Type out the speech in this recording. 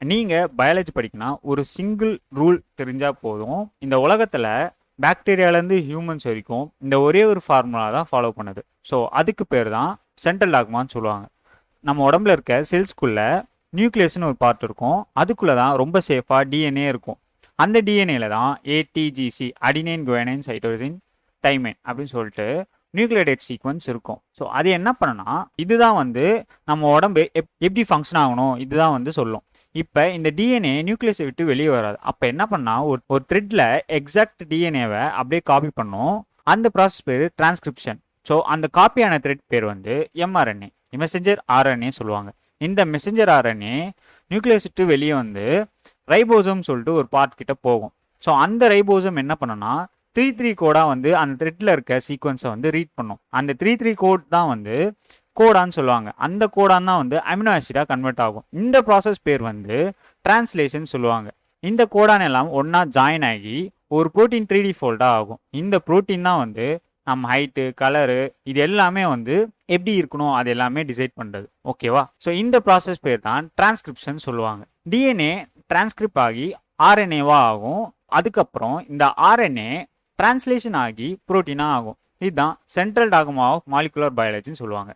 நீங்கள் பயாலஜி படிக்கணும்னா ஒரு சிங்கிள் ரூல் தெரிஞ்சால் போதும். இந்த உலகத்தில் பாக்டீரியாலேருந்து ஹியூமன்ஸ் வரைக்கும் இந்த ஒரே ஒரு ஃபார்முலா தான் ஃபாலோ பண்ணுது. ஸோ அதுக்கு பேர் தான் சென்ட்ரல் டாக்மான்னு சொல்லுவாங்க. நம்ம உடம்புல இருக்க செல்ஸ்குள்ள நியூக்ளியஸ்னு ஒரு பார்ட் இருக்கும். அதுக்குள்ளே தான் ரொம்ப சேஃபாக டிஎன்ஏ இருக்கும். அந்த டிஎன்ஏல தான் ATGC adenine guanine cytosine thymine அப்படின்னு சொல்லிட்டு நியூக்ளியோடைட் சீக்வன்ஸ் இருக்கும். ஸோ அது என்ன பண்ணுன்னா இதுதான் வந்து நம்ம உடம்பு எப்படி ஃபங்க்ஷன் ஆகணும் இதுதான் வந்து சொல்லும். இப்போ இந்த டிஎன்ஏ நியூக்ளியஸை விட்டு வெளியே வராது. அப்போ என்ன பண்ணால் ஒரு த்ரெட்டில் எக்ஸாக்ட் டிஎன்ஏவை அப்படியே காப்பி பண்ணும். அந்த ப்ராசஸ் பேர் டிரான்ஸ்கிரிப்ஷன். ஸோ அந்த காப்பியான த்ரெட் பேர் வந்து எம்ஆர்என்ஏ, மெசஞ்சர் ஆர்என்ஏ சொல்லுவாங்க. இந்த மெசஞ்சர் ஆர்என்ஏ நியூக்ளியஸ் விட்டு வெளியே வந்து ரைபோசோம் சொல்லிட்டு ஒரு பார்ட் கிட்ட போகும். ஸோ அந்த ரைபோசோம் என்ன பண்ணுன்னா 3-3 கோடாக வந்து அந்த த்ரெட்டில் இருக்க சீக்வன்ஸை வந்து ரீட் பண்ணும். அந்த 3-3 கோட் தான் வந்து கோடான்னு சொல்லுவாங்க. அந்த கோடான் தான் வந்து அமினோ ஆசிடாக கன்வெர்ட் ஆகும். இந்த ப்ராசஸ் பேர் வந்து டிரான்ஸ்லேஷன் சொல்லுவாங்க. இந்த கோடான் எல்லாம் ஒன்றா ஜாயின் ஆகி ஒரு ப்ரோட்டீன் 3D ஃபோல்டாக ஆகும். இந்த ப்ரோட்டீன் தான் வந்து நம்ம ஹைட்டு, கலரு இது எல்லாமே வந்து எப்படி இருக்கணும் அது எல்லாமே டிசைட் பண்ணுறது. ஓகேவா? ஸோ இந்த ப்ராசஸ் பேர் தான் டிரான்ஸ்கிரிப்ஷன் சொல்லுவாங்க. டிஎன்ஏ டிரான்ஸ்கிரிப்ட் ஆகி ஆர்என்ஏவா ஆகும். அதுக்கப்புறம் இந்த ஆர்என்ஏ டிரான்ஸ்லேஷன் ஆகி புரோட்டீனாக ஆகும். இதுதான் சென்ட்ரல் டாக்மா ஆஃப் மாலிகுலர் பயாலஜின்னு சொல்லுவாங்க.